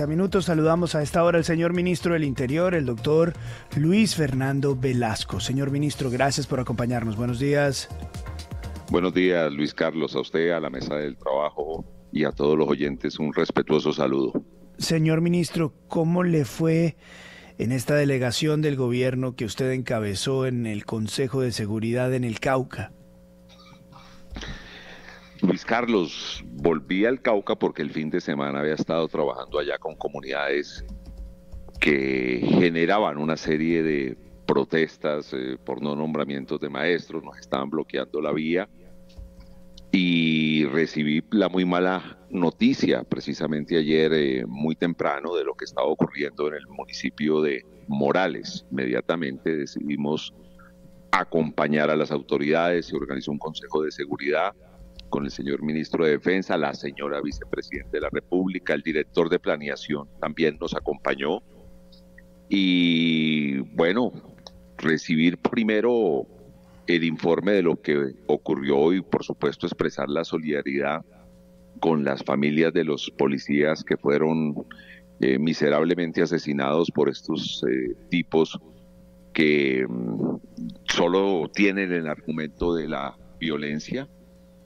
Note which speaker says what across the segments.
Speaker 1: Minutos saludamos a esta hora al señor ministro del Interior, el doctor Luis Fernando Velasco. Señor ministro, gracias por acompañarnos. Buenos días.
Speaker 2: Buenos días, Luis Carlos, a usted, a la mesa del trabajo y a todos los oyentes un respetuoso saludo.
Speaker 1: Señor ministro, ¿cómo le fue en esta delegación del gobierno que usted encabezó en el Consejo de Seguridad en el Cauca?
Speaker 2: Luis Carlos, volví al Cauca porque el fin de semana había estado trabajando allá con comunidades que generaban una serie de protestas por no nombramientos de maestros, nos estaban bloqueando la vía y recibí la muy mala noticia precisamente ayer muy temprano de lo que estaba ocurriendo en el municipio de Morales. Inmediatamente decidimos acompañar a las autoridades, se organizó un consejo de seguridad con el señor ministro de Defensa, la señora vicepresidenta de la República, el director de planeación también nos acompañó. Y bueno, recibir primero el informe de lo que ocurrió y por supuesto expresar la solidaridad con las familias de los policías que fueron miserablemente asesinados por estos tipos que solo tienen el argumento de la violencia.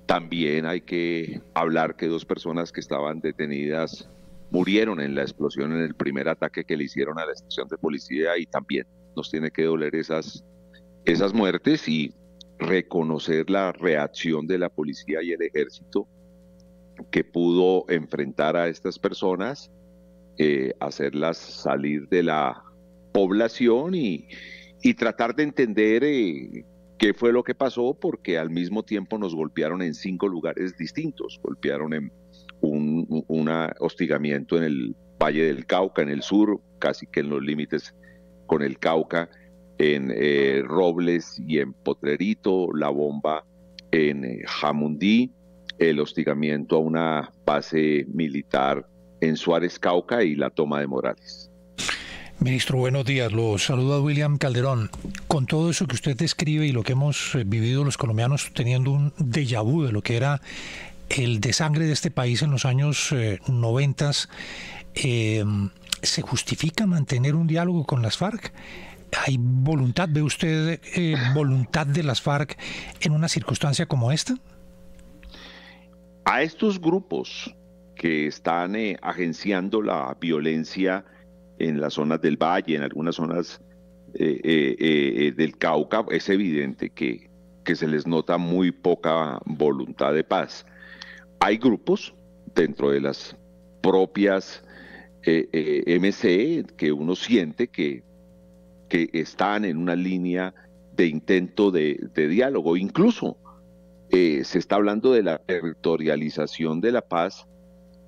Speaker 2: También hay que hablar que dos personas que estaban detenidas murieron en la explosión en el primer ataque que le hicieron a la estación de policía y también nos tiene que doler esas muertes y reconocer la reacción de la policía y el ejército que pudo enfrentar a estas personas, hacerlas salir de la población y tratar de entender qué fue lo que pasó, porque al mismo tiempo nos golpearon en 5 lugares distintos. Golpearon en un hostigamiento en el Valle del Cauca, en el sur, casi que en los límites con el Cauca, en Robles y en Potrerito, la bomba en Jamundí, el hostigamiento a una base militar en Suárez, Cauca y la toma de Morales.
Speaker 3: Ministro, buenos días. Lo saluda William Calderón. Con todo eso que usted describe y lo que hemos vivido los colombianos teniendo un déjà vu de lo que era el desangre de este país en los años 90, ¿se justifica mantener un diálogo con las FARC? ¿Hay voluntad, ve usted, voluntad de las FARC en una circunstancia como esta?
Speaker 2: A estos grupos que están agenciando la violencia en las zonas del Valle, en algunas zonas del Cauca, es evidente que se les nota muy poca voluntad de paz. Hay grupos dentro de las propias MC que uno siente que están en una línea de intento de diálogo. Incluso se está hablando de la territorialización de la paz,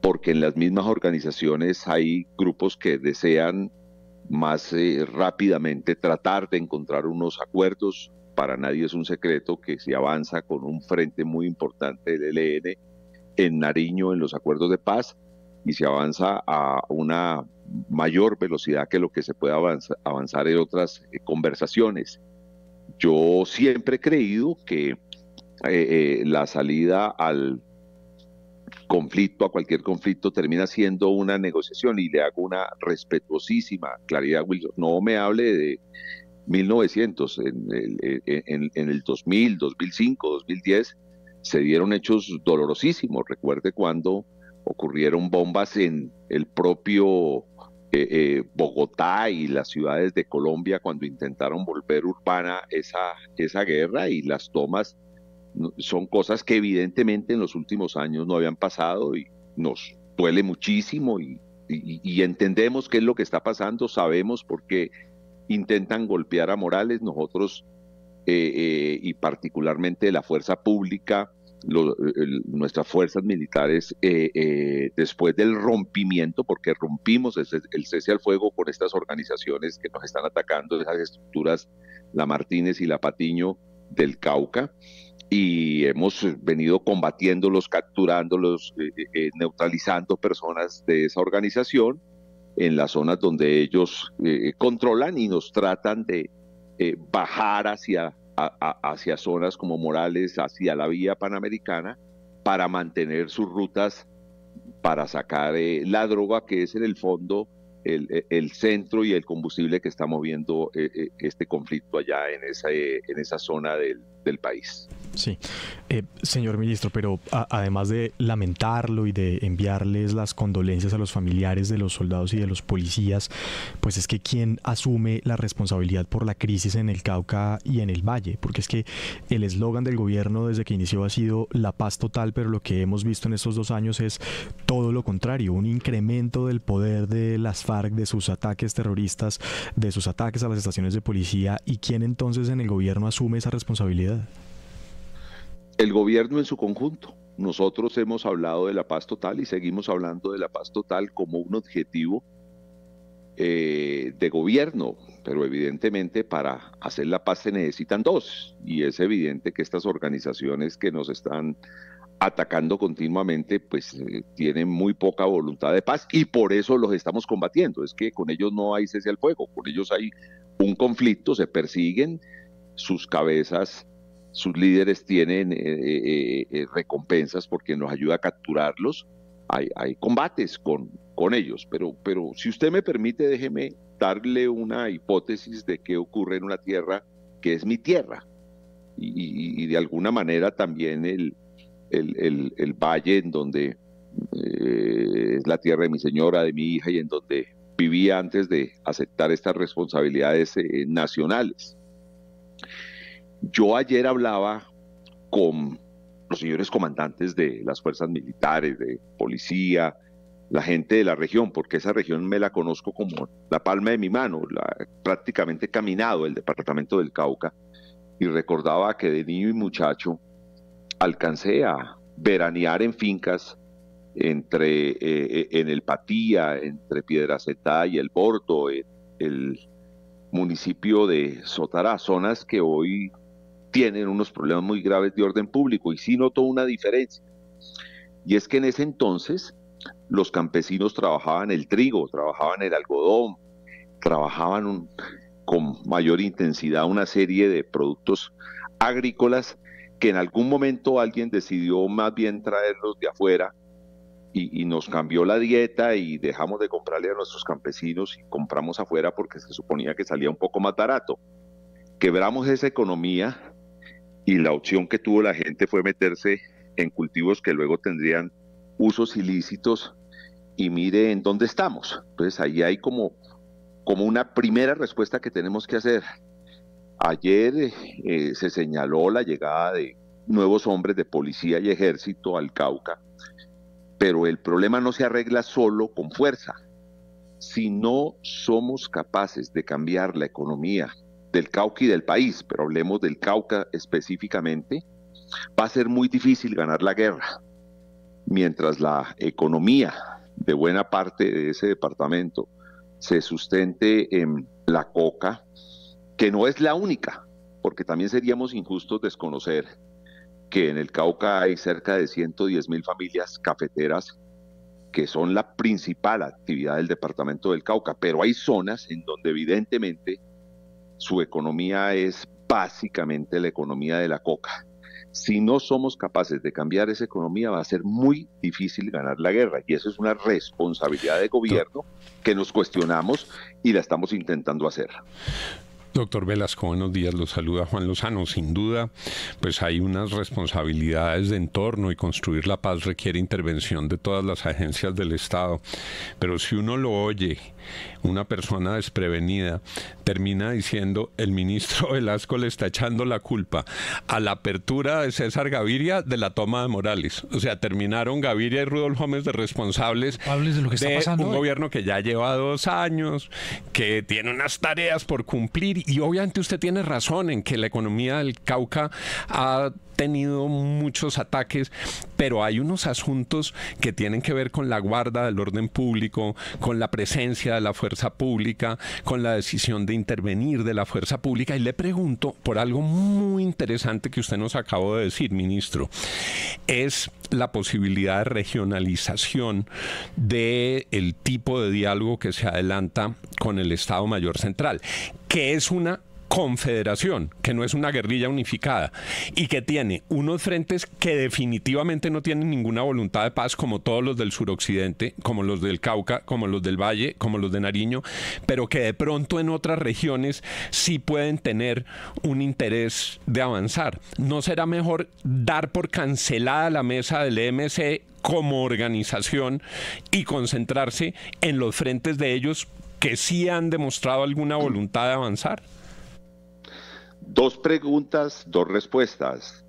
Speaker 2: porque en las mismas organizaciones hay grupos que desean más rápidamente tratar de encontrar unos acuerdos. Para nadie es un secreto que se avanza con un frente muy importante del ELN en Nariño en los acuerdos de paz y se avanza a una mayor velocidad que lo que se puede avanzar en otras conversaciones. Yo siempre he creído que la salida al conflicto, a cualquier conflicto, termina siendo una negociación, y le hago una respetuosísima claridad, Wilson. No me hable de 1900, en el 2000, 2005, 2010, se dieron hechos dolorosísimos. Recuerde cuando ocurrieron bombas en el propio Bogotá y las ciudades de Colombia, cuando intentaron volver urbana esa guerra, y las tomas son cosas que evidentemente en los últimos años no habían pasado y nos duele muchísimo y entendemos qué es lo que está pasando, sabemos por qué intentan golpear a Morales. Nosotros y particularmente la fuerza pública, nuestras fuerzas militares, después del rompimiento, porque rompimos el cese al fuego con estas organizaciones que nos están atacando, esas estructuras, la Martínez y la Patiño del Cauca, y hemos venido combatiéndolos, capturándolos, neutralizando personas de esa organización en las zonas donde ellos controlan, y nos tratan de bajar hacia zonas como Morales, hacia la vía panamericana, para mantener sus rutas para sacar la droga, que es en el fondo el centro y el combustible que está moviendo este conflicto allá en esa zona del país.
Speaker 4: Sí, señor ministro, pero además de lamentarlo y de enviarles las condolencias a los familiares de los soldados y de los policías, pues es que ¿quién asume la responsabilidad por la crisis en el Cauca y en el Valle? Porque es que el eslogan del gobierno desde que inició ha sido la paz total, pero lo que hemos visto en estos 2 años es todo lo contrario, un incremento del poder de las FARC, de sus ataques terroristas, de sus ataques a las estaciones de policía. ¿Y quién entonces en el gobierno asume esa responsabilidad?
Speaker 2: El gobierno en su conjunto. Nosotros hemos hablado de la paz total y seguimos hablando de la paz total como un objetivo de gobierno, pero evidentemente para hacer la paz se necesitan 2, y es evidente que estas organizaciones que nos están atacando continuamente pues tienen muy poca voluntad de paz, y por eso los estamos combatiendo. Es que con ellos no hay cese al fuego, con ellos hay un conflicto, se persiguen, sus cabezas, sus líderes tienen recompensas porque nos ayuda a capturarlos. Hay combates con ellos, pero si usted me permite, déjeme darle una hipótesis de qué ocurre en una tierra que es mi tierra, y de alguna manera también el valle en donde es la tierra de mi señora, de mi hija, y en donde vivía antes de aceptar estas responsabilidades nacionales. Yo ayer hablaba con los señores comandantes de las fuerzas militares, de policía, la gente de la región, porque esa región me la conozco como la palma de mi mano, prácticamente he caminado el departamento del Cauca, y recordaba que de niño y muchacho alcancé a veranear en fincas en el Patía, entre Piedracetá y el Bordo, en el municipio de Sotará, zonas que hoy tienen unos problemas muy graves de orden público, y sí noto una diferencia, y es que en ese entonces los campesinos trabajaban el trigo, trabajaban el algodón, trabajaban con mayor intensidad una serie de productos agrícolas que en algún momento alguien decidió más bien traerlos de afuera, y nos cambió la dieta y dejamos de comprarle a nuestros campesinos y compramos afuera porque se suponía que salía un poco más barato. Quebramos esa economía, y la opción que tuvo la gente fue meterse en cultivos que luego tendrían usos ilícitos, y mire en dónde estamos. Entonces ahí hay como una primera respuesta que tenemos que hacer. Ayer se señaló la llegada de nuevos hombres de policía y ejército al Cauca, pero el problema no se arregla solo con fuerza. Si no somos capaces de cambiar la economía del Cauca y del país, pero hablemos del Cauca específicamente, va a ser muy difícil ganar la guerra. Mientras la economía de buena parte de ese departamento se sustente en la coca, que no es la única, porque también seríamos injustos desconocer que en el Cauca hay cerca de 110.000 familias cafeteras, que son la principal actividad del departamento del Cauca, pero hay zonas en donde evidentemente su economía es básicamente la economía de la coca. Si no somos capaces de cambiar esa economía, va a ser muy difícil ganar la guerra, y eso es una responsabilidad de gobierno que nos cuestionamos y la estamos intentando hacer.
Speaker 5: Doctor Velasco, buenos días, los saluda Juan Lozano. Sin duda, pues hay unas responsabilidades de entorno, y construir la paz requiere intervención de todas las agencias del Estado. Pero si uno lo oye, una persona desprevenida termina diciendo: el ministro Velasco le está echando la culpa a la apertura de César Gaviria de la toma de Morales. O sea, terminaron Gaviria y Rudolfo Gómez de responsables
Speaker 3: de lo que está pasando
Speaker 5: un gobierno que ya lleva 2 años, que tiene unas tareas por cumplir. Y obviamente usted tiene razón en que la economía del Cauca ha tenido muchos ataques, pero hay unos asuntos que tienen que ver con la guarda del orden público, con la presencia de la fuerza pública, con la decisión de intervenir de la fuerza pública. Y le pregunto por algo muy interesante que usted nos acabó de decir, ministro. Es la posibilidad de regionalización del tipo de diálogo que se adelanta con el Estado Mayor Central, que es una confederación, que no es una guerrilla unificada, y que tiene unos frentes que definitivamente no tienen ninguna voluntad de paz, como todos los del suroccidente, como los del Cauca, como los del Valle, como los de Nariño, pero que de pronto en otras regiones sí pueden tener un interés de avanzar. ¿No será mejor dar por cancelada la mesa del EMC como organización y concentrarse en los frentes de ellos que sí han demostrado alguna voluntad de avanzar?
Speaker 2: 2 preguntas, 2 respuestas,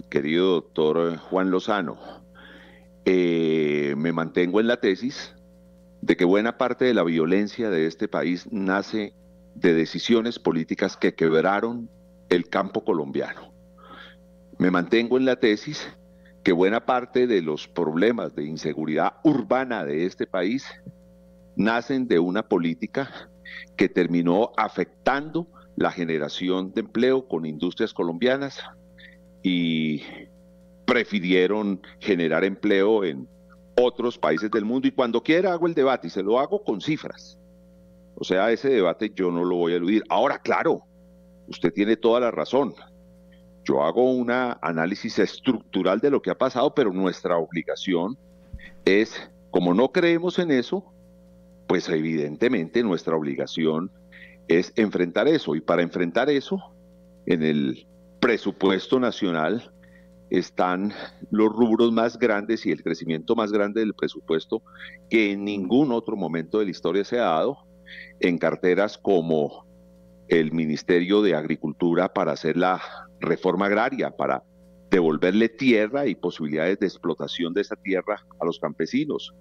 Speaker 2: querido doctor Juan Lozano. Me mantengo en la tesis de que buena parte de la violencia de este país nace de decisiones políticas que quebraron el campo colombiano. Me mantengo en la tesis que buena parte de los problemas de inseguridad urbana de este país nacen de una política que terminó afectando la generación de empleo con industrias colombianas y prefirieron generar empleo en otros países del mundo. Y cuando quiera hago el debate y se lo hago con cifras. O sea, ese debate yo no lo voy a eludir. Ahora, claro, usted tiene toda la razón. Yo hago un análisis estructural de lo que ha pasado, pero nuestra obligación es, como no creemos en eso, pues evidentemente nuestra obligación es enfrentar eso. Y para enfrentar eso, en el presupuesto nacional están los rubros más grandes y el crecimiento más grande del presupuesto que en ningún otro momento de la historia se ha dado, en carteras como el Ministerio de Agricultura para hacer la reforma agraria, para devolverle tierra y posibilidades de explotación de esa tierra a los campesinos.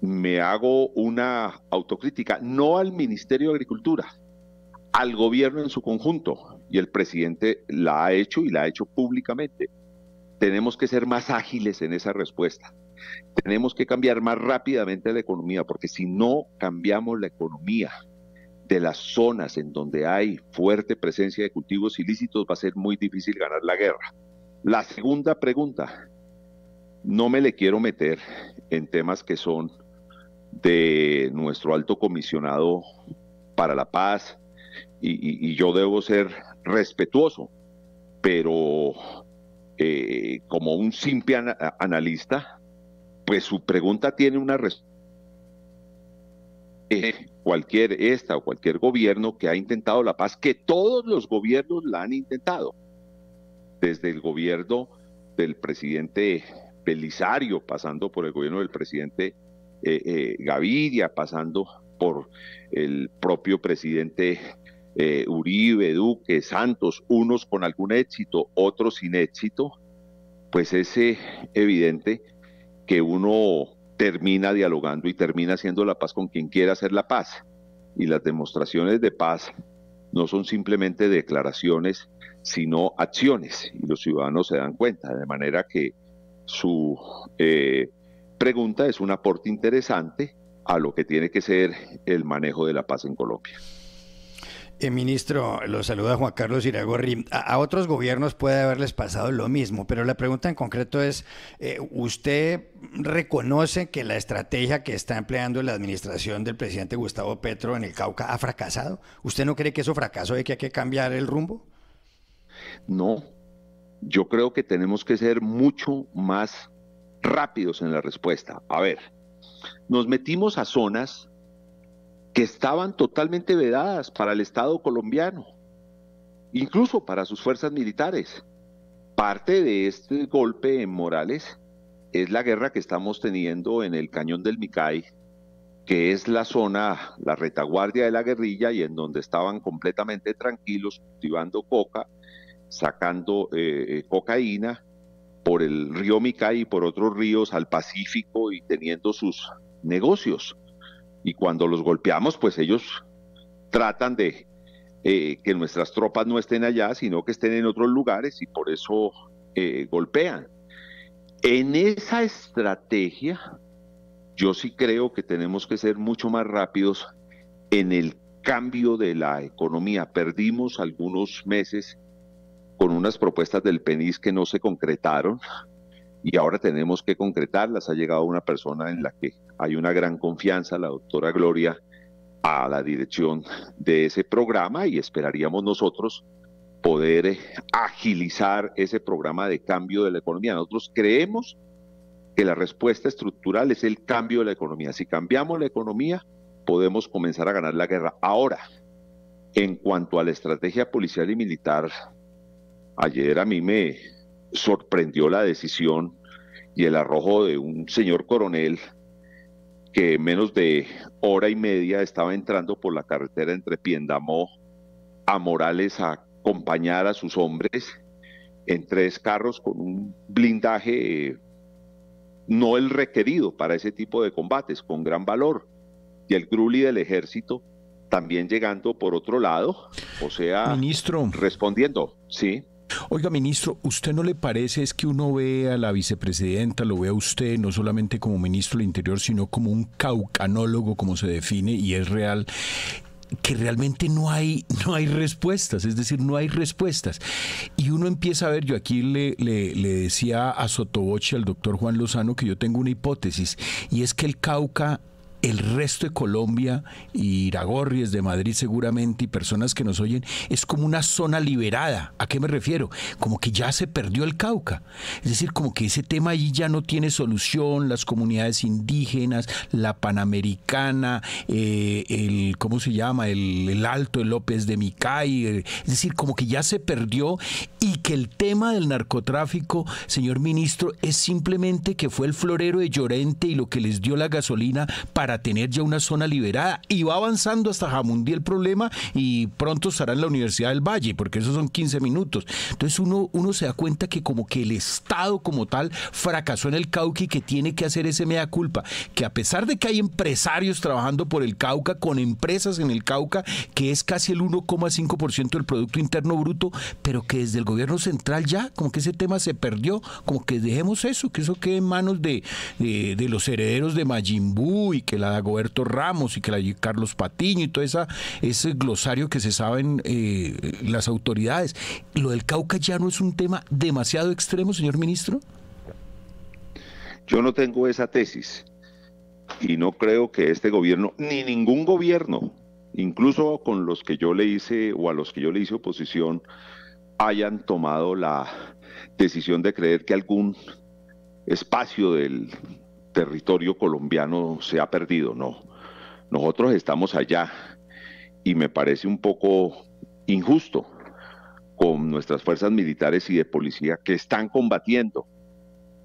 Speaker 2: Me hago una autocrítica, no al Ministerio de Agricultura, al gobierno en su conjunto, y el presidente la ha hecho y la ha hecho públicamente. Tenemos que ser más ágiles en esa respuesta. Tenemos que cambiar más rápidamente la economía, porque si no cambiamos la economía de las zonas en donde hay fuerte presencia de cultivos ilícitos, va a ser muy difícil ganar la guerra. La segunda pregunta, no me le quiero meter en temas que son de nuestro alto comisionado para la paz, y yo debo ser respetuoso, pero como un simple analista, pues su pregunta tiene una respuesta. Cualquier gobierno que ha intentado la paz, que todos los gobiernos la han intentado, desde el gobierno del presidente Belisario, pasando por el gobierno del presidente Gaviria, pasando por el propio presidente Uribe, Duque, Santos, unos con algún éxito, otros sin éxito, pues es evidente que uno termina dialogando y termina haciendo la paz con quien quiera hacer la paz. Y las demostraciones de paz no son simplemente declaraciones, sino acciones, y los ciudadanos se dan cuenta, de manera que su pregunta es un aporte interesante a lo que tiene que ser el manejo de la paz en Colombia.
Speaker 6: Ministro, lo saluda Juan Carlos Iragorri. A otros gobiernos puede haberles pasado lo mismo, pero la pregunta en concreto es, ¿usted reconoce que la estrategia que está empleando la administración del presidente Gustavo Petro en el Cauca ha fracasado? ¿Usted no cree que eso fracasó y que hay que cambiar el rumbo?
Speaker 2: No, yo creo que tenemos que ser mucho más rápidos en la respuesta. A ver, nos metimos a zonas que estaban totalmente vedadas para el Estado colombiano, incluso para sus fuerzas militares. Parte de este golpe en Morales es la guerra que estamos teniendo en el Cañón del Micay, que es la zona, la retaguardia de la guerrilla, y en donde estaban completamente tranquilos cultivando coca, sacando cocaína por el río Micay y por otros ríos al Pacífico y teniendo sus negocios. Y cuando los golpeamos, pues ellos tratan de que nuestras tropas no estén allá, sino que estén en otros lugares, y por eso golpean. En esa estrategia, yo sí creo que tenemos que ser mucho más rápidos en el cambio de la economía. Perdimos algunos meses con unas propuestas del PENIS que no se concretaron, y ahora tenemos que concretarlas. Ha llegado una persona en la que hay una gran confianza, la doctora Gloria, a la dirección de ese programa y esperaríamos nosotros poder agilizar ese programa de cambio de la economía. Nosotros creemos que la respuesta estructural es el cambio de la economía. Si cambiamos la economía, podemos comenzar a ganar la guerra. Ahora, en cuanto a la estrategia policial y militar, ayer a mí me sorprendió la decisión y el arrojo de un señor coronel que en menos de hora y media estaba entrando por la carretera entre Piendamó a Morales a acompañar a sus hombres en 3 carros con un blindaje no el requerido para ese tipo de combates, con gran valor. Y el Gruli del ejército también llegando por otro lado, o sea,
Speaker 7: ministro,
Speaker 2: respondiendo, sí.
Speaker 7: Oiga, ministro, ¿usted no le parece es que uno ve a la vicepresidenta, lo ve a usted no solamente como ministro del Interior, sino como un caucanólogo, como se define, y es real, que realmente no hay respuestas, es decir, no hay respuestas? Y uno empieza a ver, yo aquí le decía a sotoboche al doctor Juan Lozano que yo tengo una hipótesis, y es que el Cauca, el resto de Colombia, y Iragorri de Madrid seguramente, y personas que nos oyen, es como una zona liberada. ¿A qué me refiero? Como que ya se perdió el Cauca. Es decir, como que ese tema allí ya no tiene solución, las comunidades indígenas, la Panamericana, ¿cómo se llama? El Alto, el López de Micay, es decir, como que ya se perdió, y que el tema del narcotráfico, señor ministro, es simplemente que fue el florero de Llorente y lo que les dio la gasolina para tener ya una zona liberada, y va avanzando hasta Jamundí el problema, y pronto estará en la Universidad del Valle, porque esos son 15 minutos. Entonces uno se da cuenta que como que el Estado como tal fracasó en el Cauca y que tiene que hacer ese mea culpa, que a pesar de que hay empresarios trabajando por el Cauca, con empresas en el Cauca, que es casi el 1,5% del Producto Interno Bruto, pero que desde el gobierno central ya como que ese tema se perdió, como que dejemos eso, que eso quede en manos de los herederos de Majin Buu, y que la Dagoberto Ramos y que la de Carlos Patiño y todo ese glosario que se saben las autoridades. ¿Lo del Cauca ya no es un tema demasiado extremo, señor ministro?
Speaker 2: Yo no tengo esa tesis y no creo que este gobierno, ni ningún gobierno, incluso con los que yo le hice o a los que yo le hice oposición, hayan tomado la decisión de creer que algún espacio del territorio colombiano se ha perdido. No, nosotros estamos allá, y me parece un poco injusto con nuestras fuerzas militares y de policía que están combatiendo.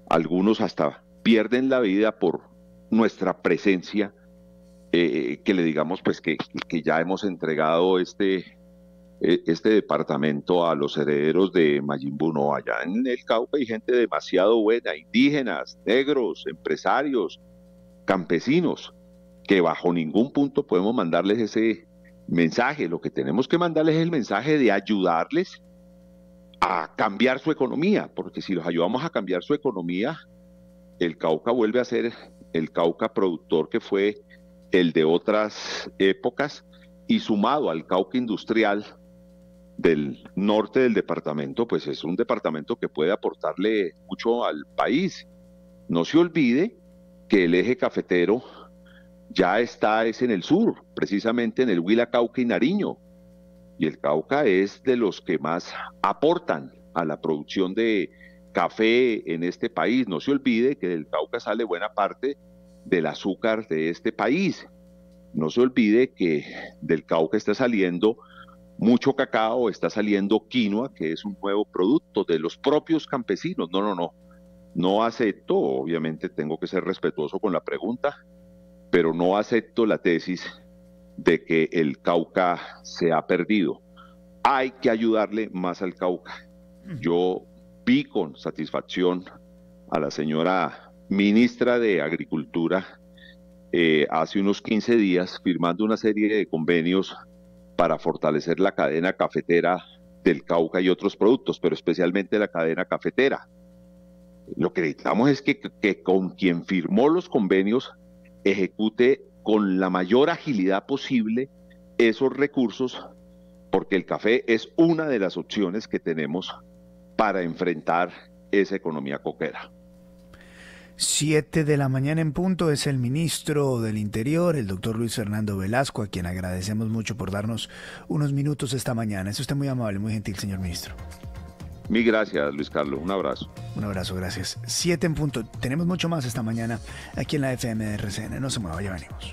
Speaker 2: Algunos hasta pierden la vida por nuestra presencia, que le digamos pues que ya hemos entregado este departamento a los herederos de Majin Buu. No, allá en el Cauca hay gente demasiado buena, indígenas, negros, empresarios, campesinos, que bajo ningún punto podemos mandarles ese mensaje. Lo que tenemos que mandarles es el mensaje de ayudarles a cambiar su economía, porque si los ayudamos a cambiar su economía, el Cauca vuelve a ser el Cauca productor que fue el de otras épocas, y sumado al Cauca industrial del norte del departamento, pues es un departamento que puede aportarle mucho al país. No se olvide que el eje cafetero ya es en el sur, precisamente en el Huila, Cauca y Nariño, y el Cauca es de los que más aportan a la producción de café en este país. No se olvide que del Cauca sale buena parte del azúcar de este país. No se olvide que del Cauca está saliendo mucho cacao, está saliendo quinoa, que es un nuevo producto de los propios campesinos. No acepto, obviamente tengo que ser respetuoso con la pregunta, pero no acepto la tesis de que el Cauca se ha perdido. Hay que ayudarle más al Cauca. Yo vi con satisfacción a la señora ministra de Agricultura hace unos 15 días firmando una serie de convenios para fortalecer la cadena cafetera del Cauca y otros productos, pero especialmente la cadena cafetera. Lo que necesitamos es que con quien firmó los convenios ejecute con la mayor agilidad posible esos recursos, porque el café es una de las opciones que tenemos para enfrentar esa economía coquera.
Speaker 1: 7 de la mañana en punto es el ministro del Interior, el doctor Luis Fernando Velasco, a quien agradecemos mucho por darnos unos minutos esta mañana. Es usted muy amable, muy gentil, señor ministro.
Speaker 2: Mil gracias, Luis Carlos. Un abrazo.
Speaker 1: Un abrazo, gracias. 7 en punto. Tenemos mucho más esta mañana aquí en la FM de RCN. No se mueva, ya venimos.